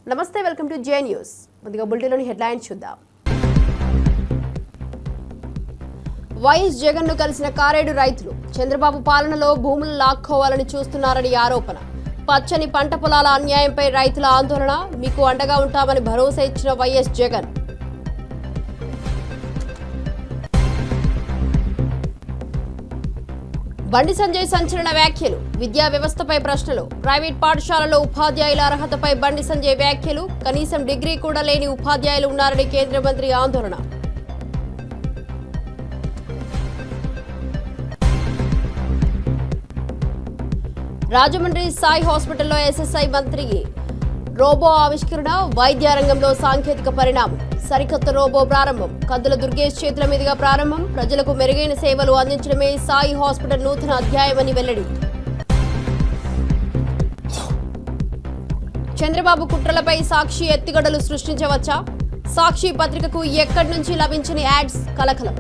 నమస్తే, welcome to J news. ముందుగా బులెటిన్లోని headlines చూద్దాం. వైఎస్ జగన్ ను కలిసిన కారేడు రైతులు చంద్రబాబు పాలనలో భూములు లాక్కోవాలని చూస్తున్నారని ఆరోపణ. పచ్చని పంట పొలాల అన్యాయంపై రైతుల ఆందోళన, మీకు అండగా ఉంటామని భరోసా ఇచ్చిన వైఎస్ జగన్. బండి సంజయ్ సంచలన వ్యాఖ్యలు, విద్యా వ్యవస్థపై ప్రశ్నలు. ప్రైవేట్ పాఠశాలలో ఉపాధ్యాయుల అర్హతపై బండి సంజయ్ వ్యాఖ్యలు, కనీసం డిగ్రీ కూడా లేని ఉపాధ్యాయులు ఉన్నారని కేంద్ర మంత్రి ఆందోళన. రాజమండ్రి సాయి హాస్పిటల్లో ఎస్ఎస్ఐ మంత్రి రోబో ఆవిష్కరణ, వైద్య రంగంలో సాంకేతిక పరిణామం. సరికొత్త రోబో ప్రారంభం, కద్దుల దుర్గేష్ చేతుల మీదుగా ప్రారంభం. ప్రజలకు మెరుగైన సేవలు అందించడమే సాయి హాస్పిటల్ నూతన అధ్యాయమని వెల్లడి. చంద్రబాబు కుట్రలపై సాక్షి ఎత్తుగడలు సృష్టించవచ్చా? సాక్షి పత్రికకు ఎక్కడి నుంచి లభించని యాడ్స్ కలకలం.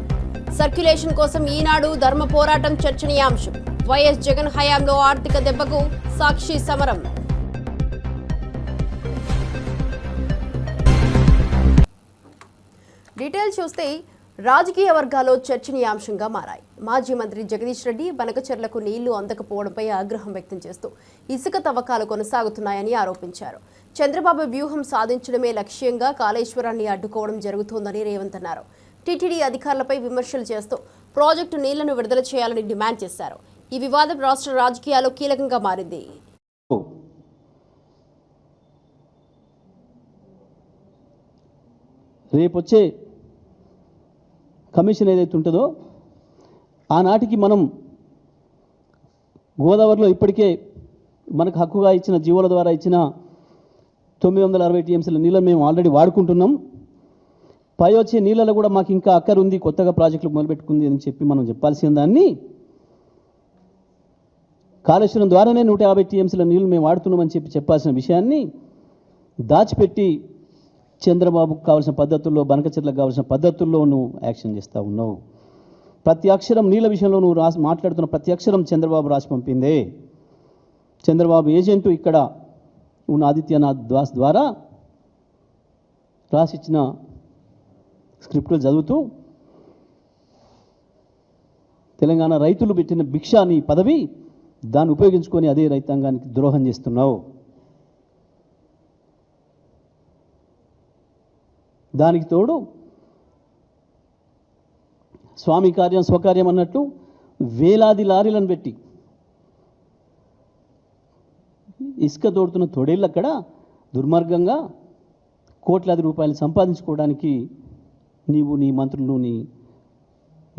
సర్క్యులేషన్ కోసం ఈనాడు ధర్మ పోరాటం చర్చనీయాంశం. వైఎస్ జగన్ హయాంలో ఆర్థిక దెబ్బకు సాక్షి సమరం. డీటెయిల్స్ చూస్తే రాజకీయ వర్గాల్లో చర్చనీయాంశంగా మారాయి. మాజీ మంత్రి జగదీష్ రెడ్డి బనకచెర్లకు నీళ్లు అందకపోవడంపై ఆగ్రహం వ్యక్తం చేస్తూ ఇసుక తవ్వకాలు కొనసాగుతున్నాయని ఆరోపించారు. చంద్రబాబు వ్యూహం సాధించడమే లక్ష్యంగా కాళేశ్వరాన్ని అడ్డుకోవడం జరుగుతోందని రేవంత్ అన్నారు. టీటీడీ అధికారులపై విమర్శలు చేస్తూ ప్రాజెక్టు నీళ్లను విడుదల చేయాలని డిమాండ్ చేశారు. ఈ వివాదం రాష్ట్ర రాజకీయాల్లో కీలకంగా మారింది. రేపొచ్చే కమిషన్ ఏదైతే ఉంటుందో ఆనాటికి మనం గోదావరిలో ఇప్పటికే మనకు హక్కుగా ఇచ్చిన జీవోల ద్వారా ఇచ్చిన 960 టీఎంసీల నీళ్ళని మేము ఆల్రెడీ వాడుకుంటున్నాం. పై వచ్చే నీళ్ళలో కూడా మాకు ఇంకా అక్కరుంది, కొత్తగా ప్రాజెక్టులు మొదలుపెట్టుకుంది అని చెప్పి మనం చెప్పాల్సిన దాన్ని కాళేశ్వరం ద్వారానే 150 టీఎంసీల నీళ్ళు మేము వాడుతున్నామని చెప్పాల్సిన విషయాన్ని దాచిపెట్టి చంద్రబాబుకు కావాల్సిన పద్ధతుల్లో, బనకచెర్లకు కావాల్సిన పద్ధతుల్లో నువ్వు యాక్షన్ చేస్తూ ఉన్నావు. ప్రతి అక్షరం నీళ్ళ విషయంలో నువ్వు మాట్లాడుతున్న ప్రతి అక్షరం చంద్రబాబు రాసి పంపిందే. చంద్రబాబు ఏజెంటు ఇక్కడ ఉన్న ఆదిత్యనాథ్ దాస్ ద్వారా రాసిచ్చిన స్క్రిప్టులు చదువుతూ తెలంగాణ రైతులు పెట్టిన భిక్ష నీ పదవి, దాన్ని ఉపయోగించుకొని అదే రైతాంగానికి ద్రోహం చేస్తున్నావు. దానికి తోడు స్వామి కార్యం స్వకార్యం అన్నట్టు వేలాది లారీలను పెట్టి ఇసుక తోడుతున్న తొడేళ్ళు అక్కడ దుర్మార్గంగా కోట్లాది రూపాయలు సంపాదించుకోవడానికి నీవు, నీ మంత్రులు, నీ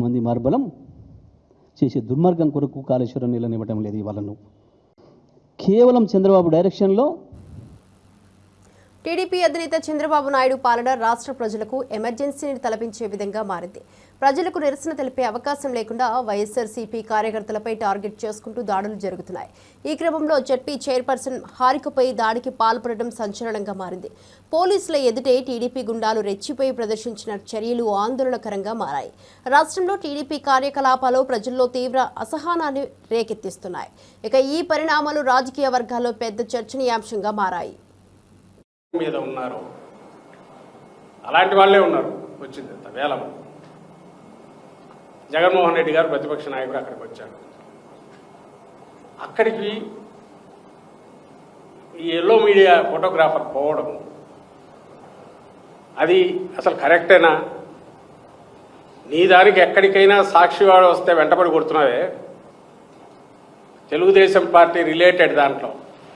మంది మార్బలం చేసే దుర్మార్గం కొరకు కాళేశ్వరం నీళ్ళని ఇవ్వటం లేదు. ఇవాళ నువ్వు కేవలం చంద్రబాబు డైరెక్షన్లో టీడీపీ అధినేత చంద్రబాబు నాయుడు పాలన రాష్ట్ర ప్రజలకు ఎమర్జెన్సీని తలపించే విధంగా మారింది. ప్రజలకు నిరసన తెలిపే అవకాశం లేకుండా వైఎస్ఆర్సీపీ కార్యకర్తలపై టార్గెట్ చేసుకుంటూ దాడులు జరుగుతున్నాయి. ఈ క్రమంలో జడ్పీ చైర్పర్సన్ హారికపై దాడికి పాల్పడడం సంచలనంగా మారింది. పోలీసుల ఎదుటే టీడీపీ గుండాలు రెచ్చిపోయి ప్రదర్శించిన చర్యలు ఆందోళనకరంగా మారాయి. రాష్ట్రంలో టీడీపీ కార్యకలాపాలు ప్రజల్లో తీవ్ర అసహనాన్ని రేకెత్తిస్తున్నాయి. ఇక ఈ పరిణామాలు రాజకీయ వర్గాల్లో పెద్ద చర్చనీయాంశంగా మారాయి. మీద ఉన్నారు, అలాంటి వాళ్ళే ఉన్నారు. వచ్చింది వేల మంది. జగన్మోహన్ రెడ్డి గారు ప్రతిపక్ష నాయకుడు అక్కడికి వచ్చాడు. అక్కడికి ఈ ఎల్లో మీడియా ఫోటోగ్రాఫర్ పోవడం అది అసలు కరెక్టేనా? నీ దానికి ఎక్కడికైనా సాక్షివాడు వస్తే వెంటబడి కొడుతున్నావే. తెలుగుదేశం పార్టీ రిలేటెడ్ దాంట్లో.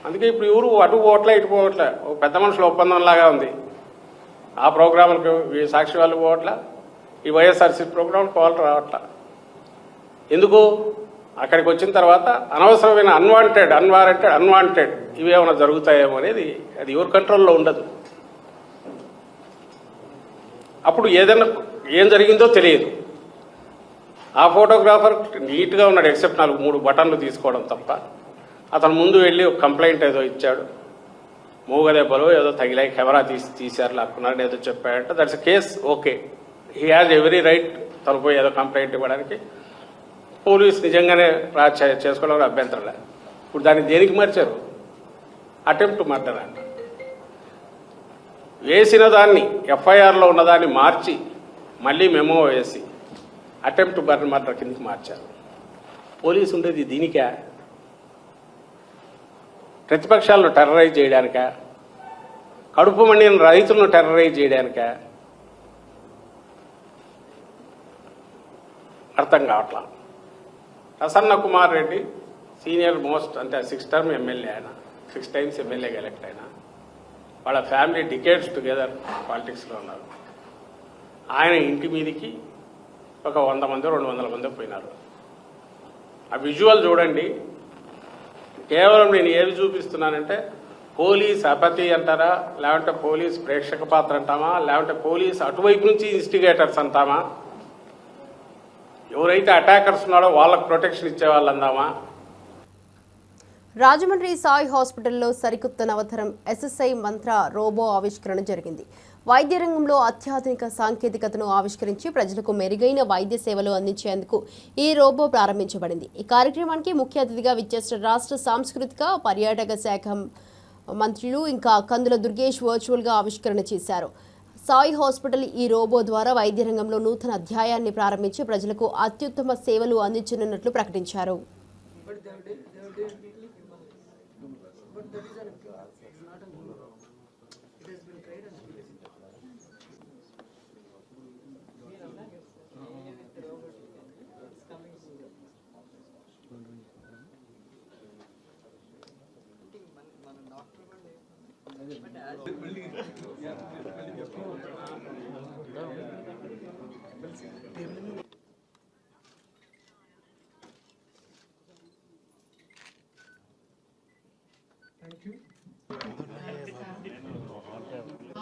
అందుకే ఇప్పుడు ఎవరు అటు పోవట్లే ఇటు పోవట్లే. ఒక పెద్ద మనుషుల ఒప్పందంలాగా ఉంది. ఆ ప్రోగ్రాములకు సాక్షి వాళ్ళు పోవట్లే, ఈ వైఎస్ఆర్సీ ప్రోగ్రాంలు పోవాలి రావట్లా. ఎందుకు? అక్కడికి వచ్చిన తర్వాత అనవసరమైన అన్వాంటెడ్ ఇవేమైనా జరుగుతాయేమో అనేది అది ఎవరి కంట్రోల్లో ఉండదు. అప్పుడు ఏదైనా ఏం జరిగిందో తెలియదు. ఆ ఫోటోగ్రాఫర్ నీట్గా ఉన్నాడు, ఎక్సెప్ట్ 4-3 బటన్లు తీసుకోవడం తప్ప. అతను ముందు వెళ్ళి ఒక కంప్లైంట్ ఏదో ఇచ్చాడు, మూగదెబ్బలు ఏదో తగిలాయి, కెమెరా తీశారు, లాక్కున్నారని ఏదో చెప్పాడంటే that's case. Okay, he has every right తను పోయి ఏదో కంప్లైంట్ ఇవ్వడానికి. పోలీసు నిజంగానే చేసుకోవడం అభ్యంతరం లేదు. ఇప్పుడు దాన్ని దేనికి మార్చారు? అటెంప్ట్ మర్డర్ అంట. వేసిన దాన్ని ఎఫ్ఐఆర్లో ఉన్నదాన్ని మార్చి మళ్ళీ మెమో వేసి అటెంప్ట్ మర్డర్ కిందకి మార్చారు. పోలీసు ఉండేది దీనికా? ప్రతిపక్షాలను టెర్రరైజ్ చేయడానికా? కడుపు మండిన రైతులను టెర్రరైజ్ చేయడానికా? అర్థం కావట్లా. ప్రసన్న కుమార్ రెడ్డి సీనియర్ మోస్ట్, అంటే 6th టర్మ్ ఎమ్మెల్యే, ఆయన 6 times ఎమ్మెల్యేగా ఎలక్ట్ అయినా. వాళ్ళ ఫ్యామిలీ డికేడ్స్ టుగెదర్ పాలిటిక్స్లో ఉన్నారు. ఆయన ఇంటి మీదికి ఒక 100 మంది 200 మంది పోయినారు. ఆ విజువల్ చూడండి. కేవలం నేను ఏది చూపిస్తున్నానంటే పోలీస్ అపతి అంటారా, లేకుంటే పోలీస్ ప్రేక్షక పాత్ర అంటామా, లేకుంటే పోలీస్ అటువైపు నుంచి ఇన్స్టిగేటర్స్ అంటామా, ఎవరైతే అటాకర్స్ ఉన్నాడో వాళ్ళకు ప్రొటెక్షన్ ఇచ్చే వాళ్ళు అందామా? రాజమండ్రి సాయి హాస్పిటల్లో సరికొత్త నవతరం ఎస్ఎస్ఐ మంత్ర రోబో ఆవిష్కరణ జరిగింది. వైద్య రంగంలో అత్యాధునిక సాంకేతికతను ఆవిష్కరించి ప్రజలకు మెరుగైన వైద్య సేవలు అందించేందుకు ఈ రోబో ప్రారంభించబడింది. ఈ కార్యక్రమానికి ముఖ్య అతిథిగా విచ్చేసిన రాష్ట్ర సాంస్కృతిక పర్యాటక శాఖ మంత్రులు ఇంకా కందుల దుర్గేష్ వర్చువల్గా ఆవిష్కరణ చేశారు. సాయి హాస్పిటల్ ఈ రోబో ద్వారా వైద్య రంగంలో నూతన అధ్యాయాన్ని ప్రారంభించి ప్రజలకు అత్యుత్తమ సేవలు అందించనున్నట్లు ప్రకటించారు.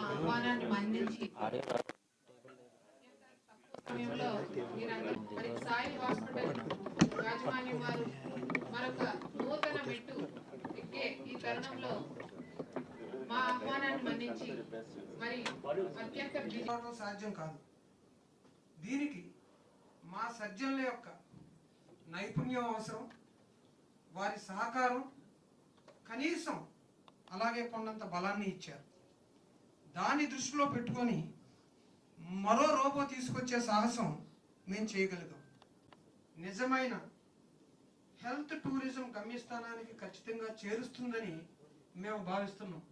ఆహ్వానాన్ని మన్నించి సమయంలో మరి సాయి హాస్పిటల్ యాజమాన్యం వారు మరొక నూతన మెట్టు ఎక్కే ఈ తరుణంలో మా ఆహ్వానాన్ని మన్నించి మరి అత్యంత సాధ్యం కాదు. దీనికి మా సర్జన్ల యొక్క నైపుణ్యం అవసరం, వారి సహకారం, కనీసం అలాగే కొండంత బలాన్ని ఇచ్చారు. దాన్ని దృష్టిలో పెట్టుకొని మరో రోబో తీసుకొచ్చే సాహసం మేము చేయగలుగుతాం. నిజమైన హెల్త్ టూరిజం గమ్యస్థానానికి ఖచ్చితంగా చేరుస్తుందని మేము భావిస్తున్నాం.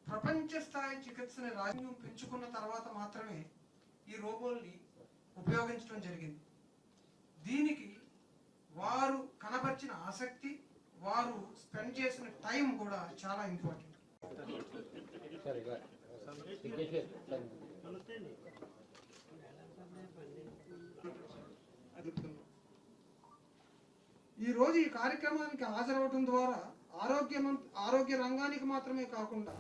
ప్రపంచ స్థాయి చికిత్సని రాజ్యం పెంచుకున్న తర్వాత మాత్రమే ఈ రోబోల్ని ఉపయోగించడం జరిగింది. దీనికి వారు కనబర్చిన ఆసక్తి, వారు స్పెండ్ చేసిన టైం కూడా చాలా ఇంపార్టెంట్. ఈరోజు ఈ కార్యక్రమానికి హాజరవడం ద్వారా ఆరోగ్య రంగానికి మాత్రమే కాకుండా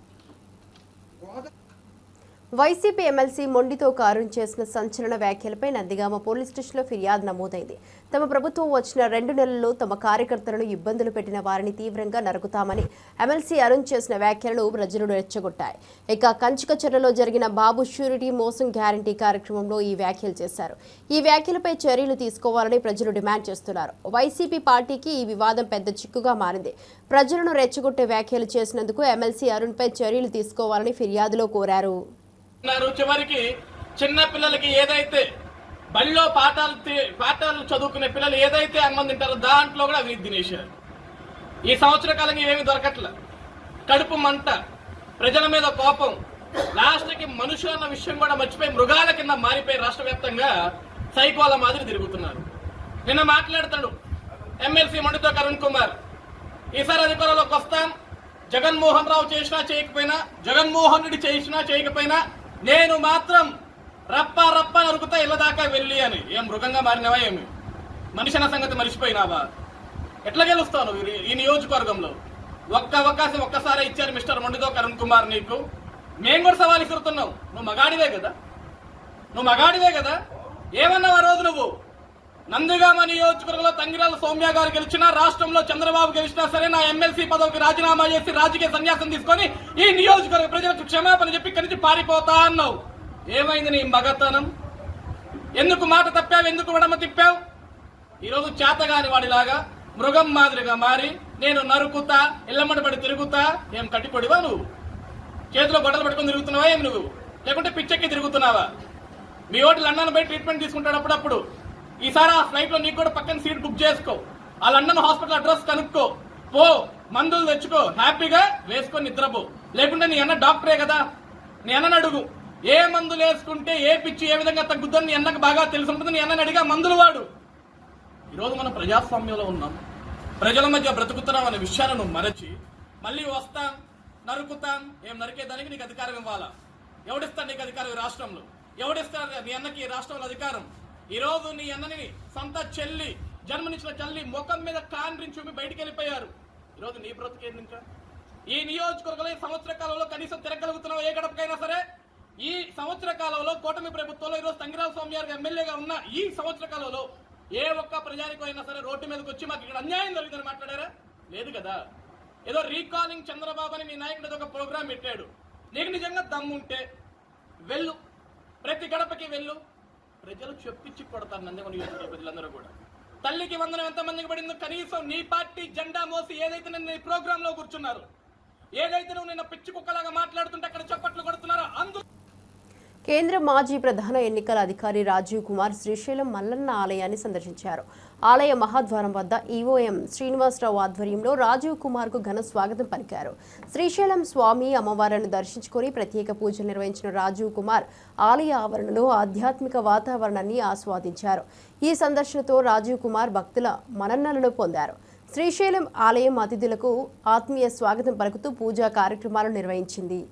వైసీపీ ఎమ్మెల్సీ మొండితో కారుణ్ చేసిన సంచలన వ్యాఖ్యలపై నందిగామ పోలీస్ స్టేషన్లో ఫిర్యాదు నమోదైంది. తమ ప్రభుత్వం వచ్చిన 2 నెలల్లో తమ కార్యకర్తలను ఇబ్బందులు పెట్టిన వారిని తీవ్రంగా నరుకుతామని ఎమ్మెల్సీ అరుణ్ చేసిన వ్యాఖ్యలను ప్రజలు రెచ్చగొట్టాయి. ఇక కంచికచర్లలో జరిగిన బాబు షూరిటీ మోసం గ్యారంటీ కార్యక్రమంలో ఈ వ్యాఖ్యలు చేశారు. ఈ వ్యాఖ్యలపై చర్యలు తీసుకోవాలని ప్రజలు డిమాండ్ చేస్తున్నారు. వైసీపీ పార్టీకి ఈ వివాదం పెద్ద చిక్కుగా మారింది. ప్రజలను రెచ్చగొట్టే వ్యాఖ్యలు చేసినందుకు ఎమ్మెల్సీ అరుణ్పై చర్యలు తీసుకోవాలని ఫిర్యాదులో కోరారు. చివరికి చిన్న పిల్లలకి ఏదైతే బడిలో పాఠాలు చదువుకునే పిల్లలు ఏదైతే అన్నం తింటారో దాంట్లో కూడా అవి తినేశారు. ఈ సంవత్సర కాలంగా ఏమీ దొరకట్ల. కడుపు మంట, ప్రజల మీద కోపం, లాస్ట్కి మనుషులు అన్న విషయం కూడా మర్చిపోయి మృగాల కింద మారిపోయి రాష్ట్ర వ్యాప్తంగా సైకోల మాదిరి తిరుగుతున్నారు. నిన్న మాట్లాడతాడు ఎమ్మెల్సీ మొండితో కరుణ్ కుమార్, ఈసారి అధికారంలోకి వస్తాం, జగన్మోహన్ రావు చేసినా చేయకపోయినా, జగన్మోహన్ రెడ్డి చేసినా చేయకపోయినా నేను మాత్రం రప్ప నరుకుతా ఇళ్ళ దాకా వెళ్ళి అని. ఏం మృగంగా మారినవా? ఏమి మనిషి అన్న సంగతి మర్చిపోయినావా? ఎట్లా గెలుస్తావు నువ్వు ఈ నియోజకవర్గంలో? ఒక్క అవకాశం ఒక్కసారి ఇచ్చారు మిస్టర్ మొండితో కరుణ్ కుమార్ నీకు. మేము కూడా సవాల్ ఇస్తున్నావు. నువ్వు మగాడివే కదా. ఏమన్నావు ఆ రోజు నువ్వు? నందిగామ నియోజకవర్గంలో తంగిరాల సౌమ్య గారు గెలిచినా, రాష్ట్రంలో చంద్రబాబు గెలిచినా సరే నా ఎమ్మెల్సీ పదవికి రాజీనామా చేసి రాజకీయ సన్యాసం తీసుకొని ఈ నియోజకవర్గ ప్రజలకు క్షమాపణ చెప్పి ఇక్కడి నుంచి పారిపోతా అన్నావు. ఏమైంది నీ మగతనం? ఎందుకు మాట తప్పావు? ఎందుకు వడమ తిప్పావు? ఈరోజు చేతగాని వాడిలాగా మృగం మాదిరిగా మారి నేను నరుకుతా, ఇళ్లమ్మడి పడి తిరుగుతా. ఏం కట్టిపడివా నువ్వు? చేతిలో గొడవలు పెట్టుకొని తిరుగుతున్నావా ఏమి నువ్వు, లేకుంటే పిచ్చెక్కి తిరుగుతున్నావా? మీ ఓటు లండన్ పోయి ట్రీట్మెంట్ తీసుకుంటాడు అప్పుడప్పుడు. ఈసారి ఆ ఫ్లైట్ లో నీకు కూడా పక్కన సీట్ బుక్ చేసుకో, ఆ లండన్ హాస్పిటల్ అడ్రస్ కనుక్కో, పో మందులు తెచ్చుకో, హ్యాపీగా వేసుకొని నిద్రపో. లేకుంటే నీ అన్న డాక్టరే కదా, నీ అన్నని అడుగు ఏ మందులు వేసుకుంటే ఏ పిచ్చి ఏ విధంగా తగ్గుద్దని నీ అన్నకు బాగా తెలిసి ఉంటుంది. నీ అన్నని అడిగా మందులు వాడు. ఈరోజు మనం ప్రజాస్వామ్యంలో ఉన్నాం, ప్రజల మధ్య బ్రతుకుతున్నాం అనే విషయాన్ని నువ్వు మరచి మళ్ళీ వస్తాం నరుకుతాం. ఏం నరికేదానికి నీకు అధికారం ఇవ్వాలా? ఎవడిస్తాడు నీకు అధికారం ఈ రాష్ట్రంలో? ఎవడిస్తాడు నీ అన్నకి ఈ రాష్ట్రంలో అధికారం? ఈ రోజు నీ అన్నని సొంత చెల్లి, జన్మనిచ్చిన చెల్లి ముఖం మీద కాండ్రించి చూపి బయటికి వెళ్ళిపోయారు. ఈరోజు నీ బ్రతుకేంది? ఇంకా ఈ నియోజకవర్గంలో ఈ సంవత్సర కాలంలో కనీసం తిరగలుగుతున్నావు ఏ గడపకైనా సరే? ఈ సంవత్సర కాలంలో కూటమి ప్రభుత్వంలో ఈరోజు తంగిరాల స్వామి గారు ఎమ్మెల్యేగా ఉన్న ఈ సంవత్సర కాలంలో ఏ ఒక్క ప్రజానికో అయినా సరే రోడ్డు మీదకి వచ్చి మాకు ఇక్కడ అన్యాయం జరిగిందని మాట్లాడారా? లేదు కదా. ఏదో రీకాలింగ్ చంద్రబాబు అని మీ నాయకుడు ఏదో ఒక ప్రోగ్రాం పెట్టాడు. నీకు నిజంగా దమ్ముంటే వెళ్ళు, ప్రతి గడపకి వెళ్ళు. ప్రజలు చెప్పించి కొడతారు నందికొండ నియోజకవర్గ ప్రజలందరూ కూడా. తల్లికి వందనం ఎంతమందికి పడిందో కనీసం నీ పార్టీ జెండా మోసి ఏదైతే నిన్న ఈ ప్రోగ్రామ్ లో కూర్చున్నారు, ఏదైతే నువ్వు నిన్న పిచ్చి కుక్కలాగా మాట్లాడుతుంటే అక్కడ చప్పట్లు కొడుతున్నారో అందరూ. కేంద్ర మాజీ ప్రధాన ఎన్నికల అధికారి రాజీవ్ కుమార్ శ్రీశైలం మల్లన్న ఆలయాన్ని సందర్శించారు. ఆలయ మహాద్వారం వద్ద ఈవోఎం శ్రీనివాసరావు ఆధ్వర్యంలో రాజీవ్ కుమార్ కు ఘన స్వాగతం పలికారు. శ్రీశైలం స్వామి అమ్మవారిని దర్శించుకుని ప్రత్యేక పూజలు నిర్వహించిన రాజీవ్ కుమార్ ఆలయ ఆవరణలో ఆధ్యాత్మిక వాతావరణాన్ని ఆస్వాదించారు. ఈ సందర్శనతో రాజీవ్ కుమార్ భక్తుల మన్ననలను పొందారు. శ్రీశైలం ఆలయం అతిథులకు ఆత్మీయ స్వాగతం పలుకుతూ పూజా కార్యక్రమాలు నిర్వహించింది.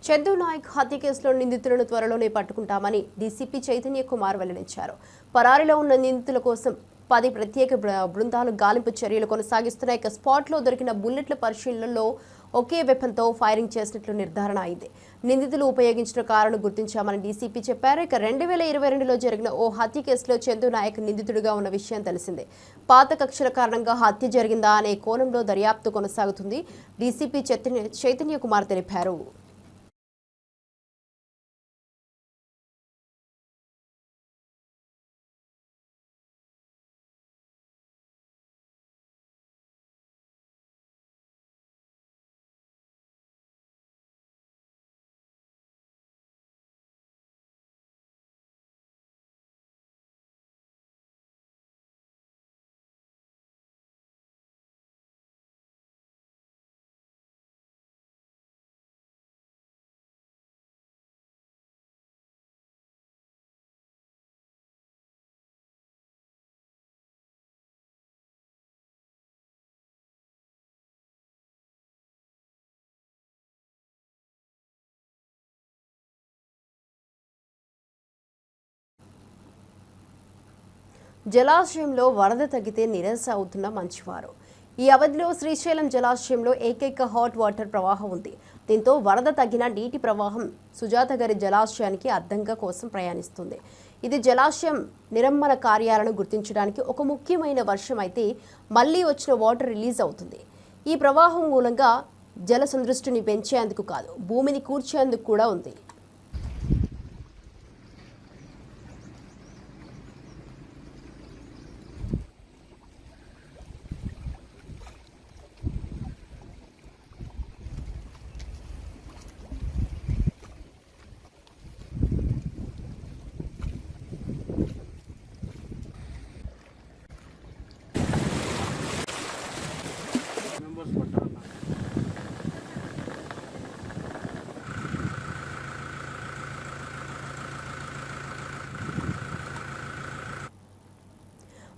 చందు నాయక్ హత్య కేసులో నిందితులను త్వరలోనే పట్టుకుంటామని డీసీపీ చైతన్య కుమార్ వెల్లడించారు. పరారీలో ఉన్న నిందితుల కోసం 10 ప్రత్యేక బృందాలు గాలింపు చర్యలు కొనసాగిస్తున్నాయి. ఇక స్పాట్లో దొరికిన బుల్లెట్ల పరిశీలనలో ఒకే వెపన్తో ఫైరింగ్ చేసినట్లు నిర్ధారణ అయింది. నిందితులు ఉపయోగించిన కారును గుర్తించామని డీసీపీ చెప్పారు. ఇక 2022లో జరిగిన ఓ హత్య కేసులో చందు నాయక్ నిందితుడిగా ఉన్న విషయం తెలిసిందే. పాత కక్షల కారణంగా హత్య జరిగిందా అనే కోణంలో దర్యాప్తు కొనసాగుతుంది. డీసీపీ చైతన్య కుమార్ తెలిపారు. జలాశయంలో వరద తగ్గితే నిరాశ అవుతున్న మంచివారు. ఈ అవధిలో శ్రీశైలం జలాశయంలో ఏకైక హాట్ వాటర్ ప్రవాహం ఉంది. దీంతో వరద తగ్గిన నీటి ప్రవాహం సుజాతగారి జలాశయానికి అద్దంగా కోసం ప్రయాణిస్తుంది. ఇది జలాశయం నిరమ్మన కార్యాలను గుర్తించడానికి ఒక ముఖ్యమైన వర్షం అయితే మళ్లీ వచ్చిన వాటర్ రిలీజ్ అవుతుంది. ఈ ప్రవాహం మూలంగా జల సందృష్టిని పెంచేందుకు కాదు, భూమిని కూర్చేందుకు కూడా ఉంది.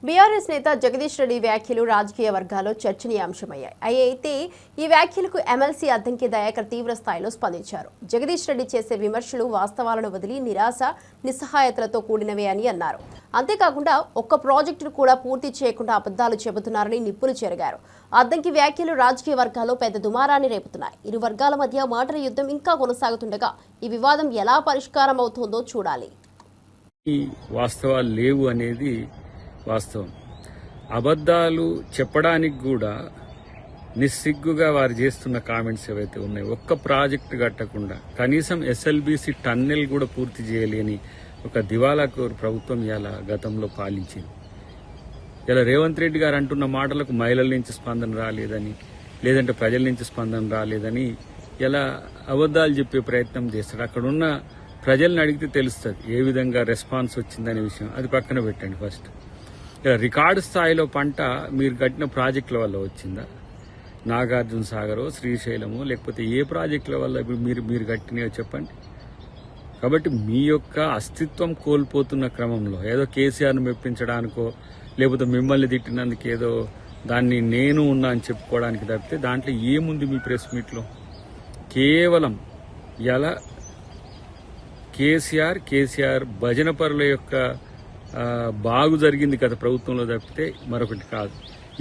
బీఆర్ఎస్ నేత జగదీష్ రెడ్డి వ్యాఖ్యలు రాజకీయ వర్గాల్లో చర్చనీయాంశమయ్యాయి. అయితే ఈ వ్యాఖ్యలకు ఎమ్మెల్సీ అద్దంకి దయాకర్ తీవ్ర స్థాయిలో స్పందించారు. జగదీష్ రెడ్డి చేసే విమర్శలు వాస్తవాలను వదిలి నిరాశ నిస్సహాయతలతో కూడినవే అని అన్నారు. అంతేకాకుండా ఒక్క ప్రాజెక్టును కూడా పూర్తి చేయకుండా అబద్ధాలు చెబుతున్నారని నిప్పులు చెరిగారు. అద్దంకి వ్యాఖ్యలు రాజకీయ వర్గాల్లో పెద్ద దుమారాన్ని రేపుతున్నాయి. ఇరు వర్గాల మధ్య మాటల యుద్ధం ఇంకా కొనసాగుతుండగా ఈ వివాదం ఎలా పరిష్కారం అవుతుందో చూడాలి. ఈ వాస్తవాలు లేవు అనేది వాస్తవం. అబద్ధాలు చెప్పడానికి కూడా నిస్సిగ్గుగా వారు చేస్తున్న కామెంట్స్ ఏవైతే ఉన్నాయో, ఒక్క ప్రాజెక్టు కట్టకుండా కనీసం ఎస్ఎల్బీసీ టన్నెల్ కూడా పూర్తి చేయలేని ఒక దివాలాకోరు ప్రభుత్వం ఇలా గతంలో పాలించింది. ఇలా రేవంత్ రెడ్డి గారు అంటున్న మాటలకు మహిళల నుంచి స్పందన రాలేదని, లేదంటే ప్రజల నుంచి స్పందన రాలేదని ఇలా అబద్ధాలు చెప్పే ప్రయత్నం చేస్తాడు. అక్కడున్న ప్రజల్ని అడిగితే తెలుస్తుంది ఏ విధంగా రెస్పాన్స్ వచ్చిందనే విషయం. అది పక్కన పెట్టండి. ఫస్ట్ రికార్డు స్థాయిలో పంట మీరు కట్టిన ప్రాజెక్టుల వల్ల వచ్చిందా? నాగార్జున సాగరో, శ్రీశైలమో, లేకపోతే ఏ ప్రాజెక్టుల వల్ల ఇప్పుడు మీరు కట్టినాయో చెప్పండి. కాబట్టి మీ యొక్క అస్తిత్వం కోల్పోతున్న క్రమంలో ఏదో కేసీఆర్ను మెప్పించడానికో, లేకపోతే మిమ్మల్ని తిట్టినందుకు ఏదో దాన్ని నేను ఉన్నా అని చెప్పుకోవడానికి తప్పితే దాంట్లో ఏముంది మీ ప్రెస్ మీట్లో? కేవలం ఎలా కేసీఆర్ భజన పరుల యొక్క బాగు జరిగింది గత ప్రభుత్వంలో తప్పితే మరొకటి కాదు.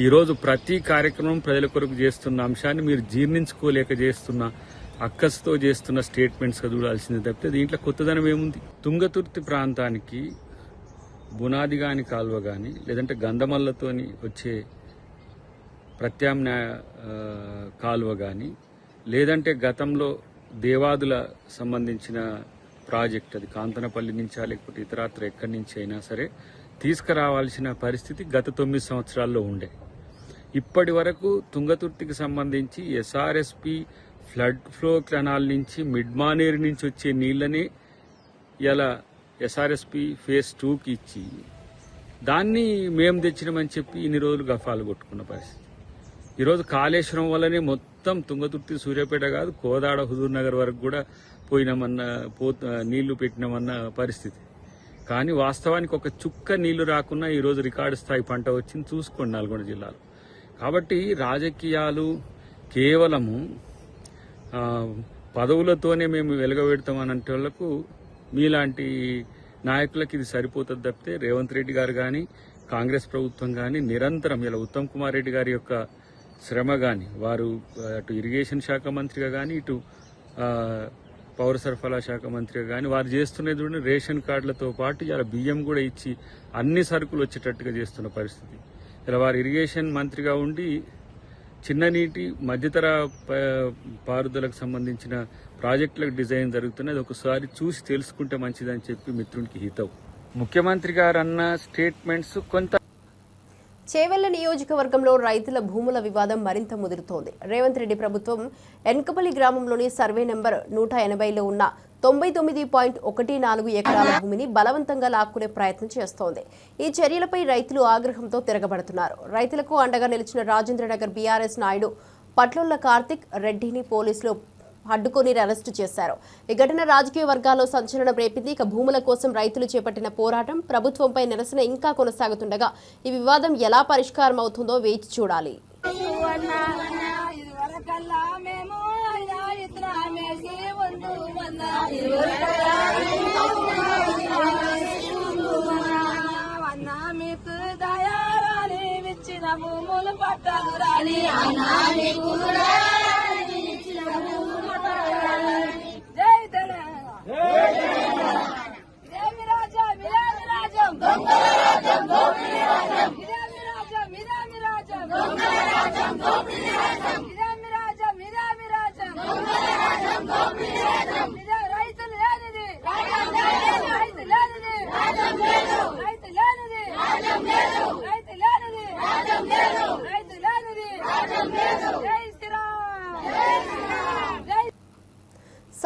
ఈరోజు ప్రతి కార్యక్రమం ప్రజల కొరకు చేస్తున్న అంశాన్ని మీరు జీర్ణించుకోలేక చేస్తున్న అక్కసుతో చేస్తున్న స్టేట్మెంట్స్గా చూడాల్సిందే తప్పితే దీంట్లో కొత్తదనం ఏముంది? తుంగతుర్తి ప్రాంతానికి బునాది గాని కాలువ కానీ, లేదంటే గంధమల్లతోని వచ్చే ప్రత్యామ్నాయ కాలువ కానీ, లేదంటే గతంలో దేవాదుల సంబంధించిన ప్రాజెక్ట్, అది కాంతనపల్లి నుంచా లేకపోతే ఇతరత్ర ఎక్కడి నుంచి అయినా సరే తీసుకురావాల్సిన పరిస్థితి గత 9 సంవత్సరాల్లో ఉండే. ఇప్పటి వరకు తుంగతుర్తికి సంబంధించి ఎస్ఆర్ఎస్పి ఫ్లడ్ ఫ్లో కెనాల్ నుంచి మిడ్ మానేరు నుంచి వచ్చే నీళ్లని ఇలా ఎస్ఆర్ఎస్పి ఫేజ్ 2కి ఇచ్చి దాన్ని మేము తెచ్చినామని చెప్పి ఇన్ని రోజులు గఫాలు కొట్టుకున్న పరిస్థితి. ఈరోజు కాళేశ్వరం వల్లనే మొత్తం తుంగతుర్తి, సూర్యాపేట కాదు కోదాడ, హుజూర్ నగర్ వరకు కూడా పోయినామన్న నీళ్లు పెట్టినామన్న పరిస్థితి. కానీ వాస్తవానికి ఒక చుక్క నీళ్లు రాకున్నా ఈరోజు రికార్డు స్థాయి పంట వచ్చింది. చూసుకోండి నల్గొండ జిల్లాలో. కాబట్టి రాజకీయాలు కేవలము పదవులతోనే మేము వెలగబెడతామనంటే వాళ్ళకు, మీలాంటి నాయకులకు ఇది సరిపోతుంది తప్పితే రేవంత్ రెడ్డి గారు కానీ, కాంగ్రెస్ ప్రభుత్వం కానీ నిరంతరం ఇలా ఉత్తమ్ కుమార్ రెడ్డి గారి యొక్క శ్రమ కానీ, వారు అటు ఇరిగేషన్ శాఖ మంత్రిగా కానీ, ఇటు పౌర సరఫరా శాఖ మంత్రిగా కానీ వారు చేస్తున్నది చూడండి. రేషన్ కార్డులతో పాటు ఇలా బియ్యం కూడా ఇచ్చి అన్ని సరుకులు వచ్చేటట్టుగా చేస్తున్న పరిస్థితి. ఇలా వారు ఇరిగేషన్ మంత్రిగా ఉండి చిన్న నీటి మధ్యతర పారుదలకు సంబంధించిన ప్రాజెక్టులకు డిజైన్ జరుగుతున్నది ఒకసారి చూసి తెలుసుకుంటే మంచిదని చెప్పి మిత్రునికి హితవు. ముఖ్యమంత్రి గారు అన్న స్టేట్మెంట్స్ కొంత. చేవెళ్ల నియోజకవర్గంలో రైతుల భూముల వివాదం మరింత ముదురుతోంది. రేవంత్ రెడ్డి ప్రభుత్వం ఎన్కపల్లి గ్రామంలోని సర్వే నెంబర్ 180లో ఉన్న 99.14 ఎకరాల భూమిని బలవంతంగా లాక్కునే ప్రయత్నం చేస్తోంది. ఈ చర్యలపై రైతులు ఆగ్రహంతో తిరగబడుతున్నారు. రైతులకు అండగా నిలిచిన రాజేంద్రనగర్ బీఆర్ఎస్ నాయుడు పట్లొల్ల కార్తిక్ రెడ్డిని పోలీసులు అడ్డుకొని అరెస్టు చేశారు. ఈ ఘటన రాజకీయ వర్గాల్లో సంచలనం రేపింది. ఇక భూముల కోసం రైతులు చేపట్టిన పోరాటం, ప్రభుత్వంపై నిరసన ఇంకా కొనసాగుతుండగా ఈ వివాదం ఎలా పరిష్కారం అవుతుందో వేచి చూడాలి.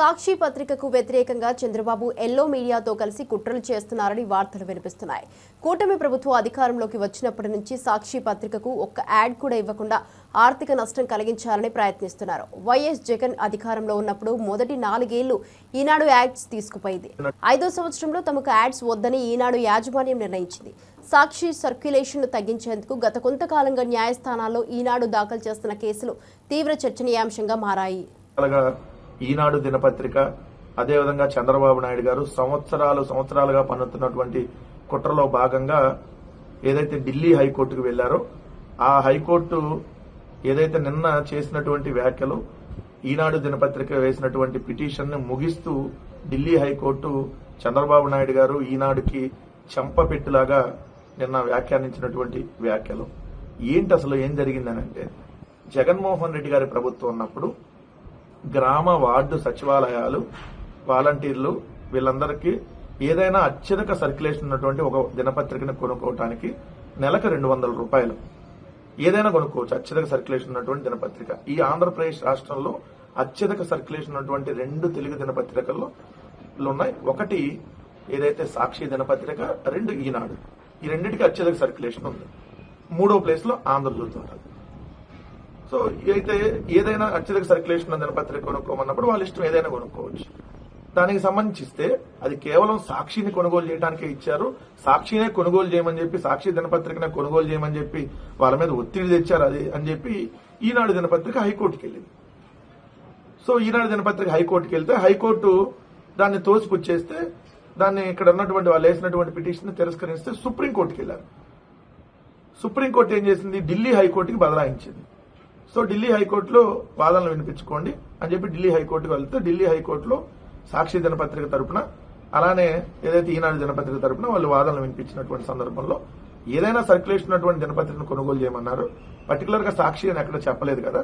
సాక్షి పత్రికకు వ్యతిరేకంగా చంద్రబాబు ఎల్లో మీడియాతో కలిసి కుట్రలు చేస్తున్నారని వార్తలు వినిపిస్తున్నాయి. కూటమి ప్రభుత్వం అధికారంలోకి వచ్చినప్పటి నుంచి సాక్షి పత్రికకు ఒక్క యాడ్ కూడా ఇవ్వకుండా ఆర్థిక నష్టం కలిగించాలని ప్రయత్నిస్తున్నారు. వైఎస్ జగన్ అధికారంలో ఉన్నప్పుడు మొదటి 4 ఏళ్లు ఈనాడు యాడ్స్ తీసుకుపోయింది. 5వ సంవత్సరంలో తమకు యాడ్స్ వద్దని ఈనాడు యాజమాన్యం నిర్ణయించింది. సాక్షి సర్క్యులేషన్ను తగ్గించేందుకు గత కొంతకాలంగా న్యాయస్థానాల్లో ఈనాడు దాఖలు చేస్తున్న కేసులు తీవ్ర చర్చనీయాంశంగా మారాయి. ఈనాడు దినపత్రిక అదేవిధంగా చంద్రబాబు నాయుడు గారు సంవత్సరాలుగా పన్నుతున్నటువంటి కుట్రలో భాగంగా ఏదైతే ఢిల్లీ హైకోర్టుకు వెళ్లారో ఆ హైకోర్టు ఏదైతే నిన్న చేసినటువంటి వ్యాఖ్యలు ఈనాడు దినపత్రిక వేసినటువంటి పిటిషన్ ని ముగిస్తూ ఢిల్లీ హైకోర్టు చంద్రబాబు నాయుడు గారు ఈనాడుకి చెంపపెట్టులాగా నిన్న వ్యాఖ్యానించినటువంటి వ్యాఖ్యలు ఏంటి, అసలు ఏం జరిగిందనంటే జగన్మోహన్ రెడ్డి గారి ప్రభుత్వం ఉన్నప్పుడు గ్రామ వార్డు సచివాలయాలు వాలంటీర్లు వీళ్ళందరికీ ఏదైనా అత్యధిక సర్క్యులేషన్ ఉన్నటువంటి ఒక దినపత్రికను కొనుక్కోవటానికి నెలకు 200 రూపాయలు ఏదైనా కొనుక్కోవచ్చు. అత్యధిక సర్క్యులేషన్ ఉన్నటువంటి దినపత్రిక ఈ ఆంధ్రప్రదేశ్ రాష్ట్రంలో అత్యధిక సర్క్యులేషన్ ఉన్నటువంటి 2 తెలుగు దినపత్రికల్లో ఉన్నాయి. ఒకటి ఏదైతే సాక్షి దినపత్రిక, 2 ఈనాడు. ఈ రెండింటికి అత్యధిక సర్క్యులేషన్ ఉంది. 3వ ప్లేస్ లో ఆంధ్రజ్యోతి ఉంటుంది. సో అయితే ఏదైనా అత్యధిక సర్క్యులేషన్ దినపత్రిక కొనుక్కోమన్నప్పుడు వాళ్ళ ఇష్టం ఏదైనా కొనుక్కోవచ్చు. దానికి సంబంధించిస్తే అది కేవలం సాక్షిని కొనుగోలు చేయడానికే ఇచ్చారు. సాక్షినే కొనుగోలు చేయమని చెప్పి, సాక్షి దినపత్రికనే కొనుగోలు చేయమని చెప్పి వాళ్ళ మీద ఒత్తిడి తెచ్చారు అది అని చెప్పి ఈనాడు దినపత్రిక హైకోర్టుకి వెళ్ళింది. సో ఈనాడు దినపత్రిక హైకోర్టుకి వెళ్తే హైకోర్టు దాన్ని తోసిపుచ్చేస్తే దాన్ని ఇక్కడ ఉన్నటువంటి వాళ్ళు వేసినటువంటి పిటిషన్ తిరస్కరిస్తే సుప్రీంకోర్టుకి వెళ్లారు. సుప్రీంకోర్టు ఏం చేసింది, ఢిల్లీ హైకోర్టుకి బదలాయించింది. సో ఢిల్లీ హైకోర్టులో వాదనలు వినిపించుకోండి అని చెప్పి ఢిల్లీ హైకోర్టుకు వెళ్తే ఢిల్లీ హైకోర్టులో సాక్షి దినపత్రిక తరపున అలానే ఏదైతే ఈనాడు దినపత్రిక తరపున వాళ్ళు వాదనలు వినిపించినటువంటి సందర్భంలో ఏదైనా సర్క్యులేషన్ ఉన్నటువంటి దినపత్రికను కొనుగోలు చేయమన్నారు. పర్టికులర్ గా సాక్షి అని ఎక్కడ చెప్పలేదు కదా.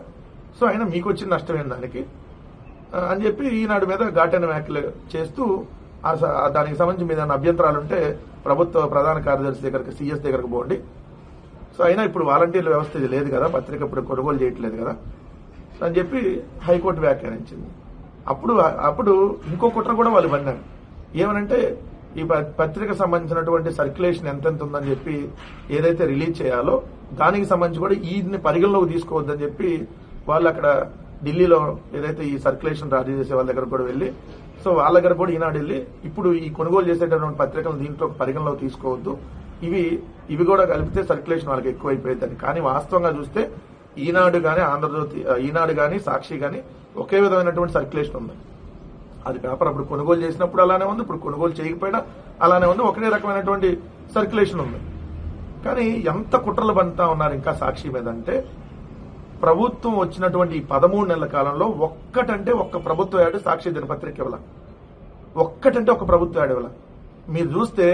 సో అయినా మీకు వచ్చిన నష్టమైన దానికి అని చెప్పి ఈనాడు మీద ఘాటైన వ్యాఖ్యలు చేస్తూ దానికి సంబంధించి మీద అభ్యంతరాలుంటే ప్రభుత్వ ప్రధాన కార్యదర్శి దగ్గరికి, సీఎస్ దగ్గరకు పోండి. సో అయినా ఇప్పుడు వాలంటీర్ల వ్యవస్థ ఇది లేదు కదా, పత్రిక ఇప్పుడు కొనుగోలు చేయట్లేదు కదా అని చెప్పి హైకోర్టు వ్యాఖ్యానించింది. అప్పుడు ఇంకో కుట్ర కూడా వాళ్ళు పడినారు. ఏమనంటే ఈ పత్రిక సంబంధించినటువంటి సర్క్యులేషన్ ఎంతెంత ఉందని చెప్పి ఏదైతే రిలీజ్ చేయాలో దానికి సంబంధించి కూడా ఈని పరిగణలోకి తీసుకోవద్దని చెప్పి వాళ్ళు అక్కడ ఢిల్లీలో ఏదైతే ఈ సర్క్యులేషన్ రాజీ చేసే వాళ్ళ దగ్గర కూడా వెళ్లి, సో వాళ్ళ దగ్గర కూడా ఈనాడు వెళ్ళి ఇప్పుడు ఈ కొనుగోలు చేసేటటువంటి పత్రికలు దీంట్లో పరిగణలోకి తీసుకోవద్దు, ఇవి కూడా కలిపితే సర్క్యులేషన్ వాళ్ళకి ఎక్కువైపోయిందని. కానీ వాస్తవంగా చూస్తే ఈనాడు గానీ ఆంధ్రజ్యోతి, ఈనాడు గానీ సాక్షి గానీ ఒకే విధమైనటువంటి సర్క్యులేషన్ ఉంది. అది పేపర్ అప్పుడు కొనుగోలు చేసినప్పుడు అలానే ఉంది, ఇప్పుడు కొనుగోలు చేయకపోయినా అలానే ఉంది, ఒకటే రకమైనటువంటి సర్క్యులేషన్ ఉంది. కానీ ఎంత కుట్రలు పండుతా ఉన్నారు ఇంకా సాక్షి మీద అంటే, ప్రభుత్వం వచ్చినటువంటి 13 నెలల కాలంలో ఒక్కటంటే ఒక్క ప్రభుత్వ యాడ్ సాక్షి దినపత్రిక ఇవ్వాల, ఒక్కటంటే ఒక ప్రభుత్వ యాడ్ ఇవ్వాల. మీరు చూస్తే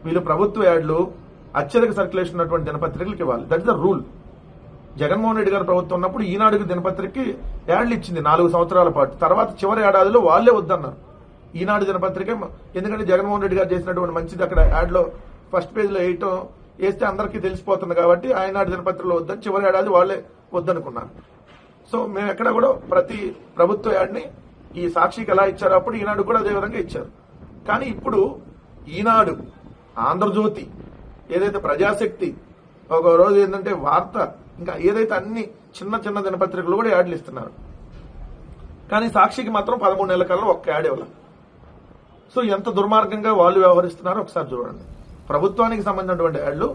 వీళ్ళు ప్రభుత్వ యాడ్లు అత్యధిక సర్క్యులేషన్ ఉన్నటువంటి దినపత్రికలకు ఇవ్వాలి. That is the rule. Jaganmohan Reddy గారి ప్రభుత్వం ఉన్నప్పుడు ఈనాడుకి దినపత్రికకి యాడ్లు ఇచ్చింది 4 సంవత్సరాల పాటు. తర్వాత చివరి ఏడాదిలో వాళ్లే వద్దన్నారు ఈనాడు దినపత్రిక. ఎందుకంటే జగన్మోహన్ రెడ్డి గారు చేసినటువంటి మంచిది అక్కడ యాడ్లో ఫస్ట్ పేజ్ లో వేస్తే అందరికీ తెలిసిపోతుంది కాబట్టి ఈనాడు దినపత్రికలో వద్దని చివరి ఏడాది వాళ్లే వద్దనుకున్నారు. సో మేము ఎక్కడ కూడా ప్రతి ప్రభుత్వ యాడ్ని ఈ సాక్షికి ఎలా ఇచ్చారో అప్పుడు ఈనాడు కూడా అదే విధంగా ఇచ్చారు. కానీ ఇప్పుడు ఈనాడు, ఆంధ్రజ్యోతి, ఏదైతే ప్రజాశక్తి, ఒక రోజు ఏంటంటే వార్త, ఇంకా ఏదైతే అన్ని చిన్న దినపత్రికలు కూడా యాడ్లు ఇస్తున్నారు. కానీ సాక్షికి మాత్రం 13 నెలల కాలంలో ఒక్క యాడ్ ఇవ్వాలి. సో ఎంత దుర్మార్గంగా వాళ్ళు వ్యవహరిస్తున్నారో ఒకసారి చూడండి. ప్రభుత్వానికి సంబంధించినటువంటి యాడ్లు.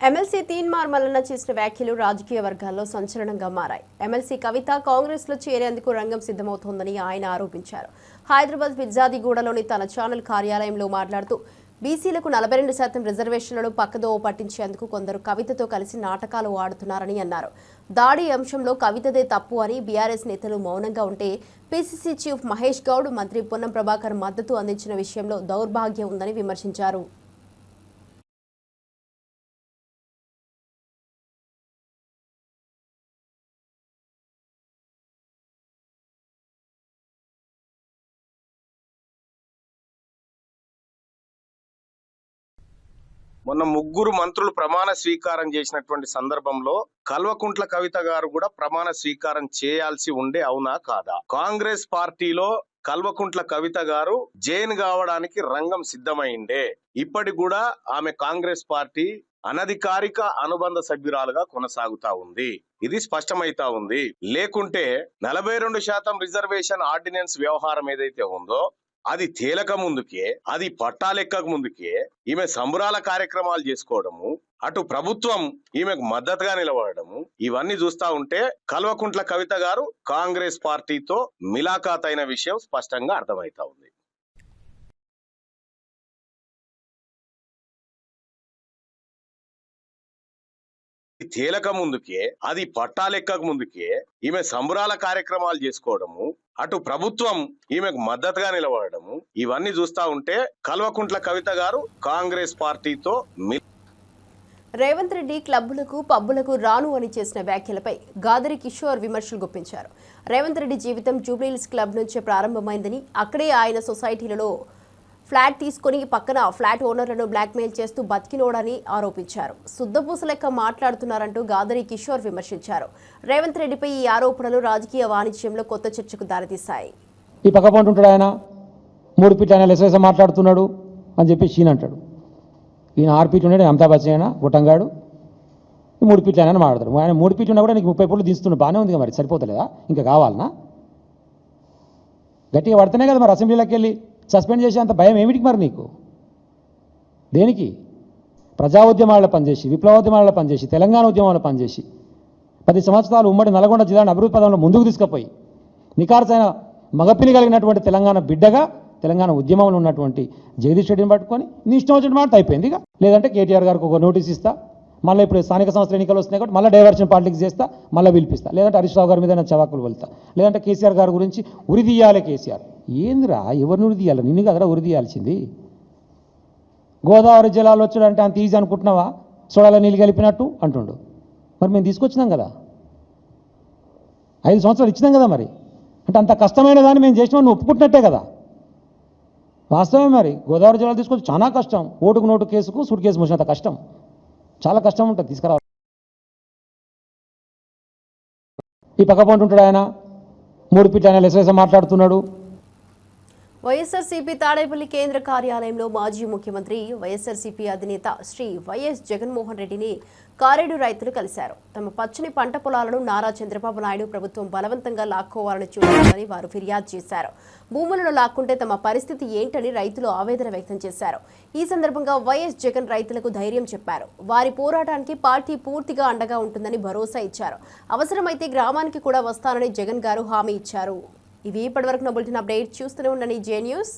ఎమ్మెల్సీ తీన్మార్ మల్లన్న చేసిన వ్యాఖ్యలు రాజకీయ వర్గాల్లో సంచలనంగా మారాయి. ఎమ్మెల్సీ కవిత కాంగ్రెస్ లో చేరేందుకు రంగం సిద్ధమవుతోందని ఆయన ఆరోపించారు. హైదరాబాద్ పిజ్జాదిగూడలోని తన ఛానల్ కార్యాలయంలో మాట్లాడుతూ బీసీలకు 42% రిజర్వేషన్లను పక్కదోవ పట్టించేందుకు కొందరు కవితతో కలిసి నాటకాలు ఆడుతున్నారని అన్నారు. దాడి అంశంలో కవితదే తప్పు అని బీఆర్ఎస్ నేతలు మౌనంగా ఉంటే పీసీసీ చీఫ్ మహేష్ గౌడ్, మంత్రి పొన్నం ప్రభాకర్ మద్దతు అందించిన విషయంలో దౌర్భాగ్యం ఉందని విమర్శించారు. మొన్న ముగ్గురు మంత్రులు ప్రమాణ స్వీకారం చేసినటువంటి సందర్భంలో కల్వకుంట్ల కవిత గారు కూడా ప్రమాణ స్వీకారం చేయాల్సి ఉండే, అవునా కాదా? కాంగ్రెస్ పార్టీలో కల్వకుంట్ల కవిత గారు జైన్ కావడానికి రంగం సిద్ధమైండే. ఇప్పటికి కూడా ఆమె కాంగ్రెస్ పార్టీ అనధికారిక అనుబంధ సభ్యురాలుగా కొనసాగుతా ఉంది. ఇది స్పష్టమైతా ఉంది. లేకుంటే 42% రిజర్వేషన్ ఆర్డినెన్స్ వ్యవహారం ఏదైతే ఉందో అది తేలక ముందుకే, అది పట్టాలెక్కక ముందుకే ఈమె సంబరాల కార్యక్రమాలు చేసుకోవడము, అటు ప్రభుత్వం ఈమెకు మద్దతుగా నిలబడము, ఇవన్నీ చూస్తా ఉంటే కల్వకుంట్ల కవిత గారు కాంగ్రెస్ పార్టీతో మిలాఖాత్ అయిన విషయం స్పష్టంగా అర్థమైతా ఉంది. తేలక ముందుకే, అది పట్టాలెక్కక ముందుకే ఈమె సంబరాల కార్యక్రమాలు చేసుకోవడము, అటు ప్రభుత్వం ఈమెకు మద్దతుగా నిలబడము, ఇవన్నీ చూస్తా ఉంటే కల్వకుంట్ల కవిత గారు కాంగ్రెస్ పార్టీతో రేవంత్ రెడ్డి క్లబ్బులకు పబ్బులకు రాను అని చేసిన వ్యాఖ్యలపై గాదరి కిషోర్ విమర్శలు గుప్పించారు. రేవంత్ రెడ్డి జీవితం జూబ్లీహిల్స్ క్లబ్ నుంచే ప్రారంభమైందని, అక్కడే ఆయన సొసైటీలలో ఫ్లాట్ తీసుకుని పక్కన ఫ్లాట్ ఓనర్లను బ్లాక్మెయిల్ చేస్తూ బతికినోడని ఆరోపించారు. శుద్ధపూస లెక్క మాట్లాడుతున్నారంటూ గాదరి కిషోర్ విమర్శించారు. రేవంత్ రెడ్డిపై ఈ ఆరోపణలు రాజకీయ వాణిజ్యంలో కొత్త చర్చకు దారితీశాయి. ఈ పక్క పంట ఉంటాడు ఆయన 3 ఫీట్లు ఆయన లెసలేస మాట్లాడుతున్నాడు అని చెప్పి షీన్ అంటాడు. ఈయన 6 ఫీట్లు ఉన్నాడు, అమితాబ్ బచ్చన్ అయినా గుట్టంగాడు 3 ఫీట్లు ఆయన మాట్లాడతాడు. ఆయన 3 ఫీట్లు ఉన్నా కూడా నీకు 30 ఫీట్లు దిస్తున్నాడు, బాగానే ఉంది మరి, సరిపోతలేదా? ఇంకా కావాలనా? గట్టిగా పడితేనే కదా మరి అసెంబ్లీలోకి వెళ్ళి సస్పెండ్ చేసే అంత భయం ఏమిటికి మరి నీకు? దేనికి? ప్రజా ఉద్యమాల్లో పనిచేసి, విప్లవోద్యమాల్లో పనిచేసి, తెలంగాణ ఉద్యమాల్లో పనిచేసి 10 సంవత్సరాలు ఉమ్మడి నల్గొండ జిల్లాను అభివృద్ధి పదంలో ముందుకు తీసుకుపోయి నికార్సైన మగపిని కలిగినటువంటి తెలంగాణ బిడ్డగా తెలంగాణ ఉద్యమంలో ఉన్నటువంటి జగదీష్ రెడ్డిని పట్టుకొని నీ ఇష్టం వచ్చిన మాట అయిపోయింది. ఇక లేదంటే కేటీఆర్ గారికి ఒక నోటీస్ ఇస్తా, మళ్ళీ ఇప్పుడు స్థానిక సంస్థల ఎన్నికలు వస్తున్నాయి కాబట్టి మళ్ళీ డైవర్షన్ పాలిటిక్స్ చేస్తా, మళ్ళీ పిలిపిస్తా, లేదంటే హరీష్ రావు గారి మీద చవాకులు వెళ్తా, లేదంటే కేసీఆర్ గారి గురించి ఉరిదీయాలి. కేసీఆర్ ఏందిరా, ఎవరిని ఉరిదీయాలి? నిన్ను కదరా ఉరిదీయాల్సింది. గోదావరి జలాలు వచ్చాడంటే అంత ఈజీ అనుకుంటున్నావా? సోడాల నీళ్ళు కలిపినట్టు అంటుండు. మరి మేము తీసుకొచ్చినాం కదా, 5 సంవత్సరాలు ఇచ్చినాం కదా, మరి అంటే అంత కష్టమైన దాన్ని మేము చేసినామని ఒప్పుకుంటున్నట్టే కదా. వాస్తవమే. మరి గోదావరి జలాలు తీసుకొచ్చి చాలా కష్టం. ఓటుకు నోటు కేసుకు సూట్ కేసు మోసినంత కష్టం, చాలా కష్టం ఉంటుంది తీసుకురావాలి. ఈ పక్క పంట ఉంటాడు ఆయన 3 ఫీట్లు ఆయన లెసలేస మాట్లాడుతున్నాడు. వైఎస్ఆర్సీపీ తాడేపల్లి కేంద్ర కార్యాలయంలో మాజీ ముఖ్యమంత్రి వైఎస్ఆర్సీపీ అధినేత శ్రీ వైఎస్ జగన్మోహన్ రెడ్డిని కారేడు రైతులు కలిశారు. తమ పచ్చని పంట పొలాలను నారా చంద్రబాబు నాయుడు ప్రభుత్వం బలవంతంగా లాక్కోవాలని చూడాలని వారు ఫిర్యాదు చేశారు. భూములను లాక్కుంటే తమ పరిస్థితి ఏంటని రైతులు ఆవేదన వ్యక్తం చేశారు. ఈ సందర్భంగా వైఎస్ జగన్ రైతులకు ధైర్యం చెప్పారు. వారి పోరాటానికి పార్టీ పూర్తిగా అండగా ఉంటుందని భరోసా ఇచ్చారు. అవసరమైతే గ్రామానికి కూడా వస్తానని జగన్ గారు హామీ ఇచ్చారు. ఇవి ఇప్పటివరకు నా బులెటిన్ అప్డేట్. చూస్తూనే ఉండండి జే న్యూస్.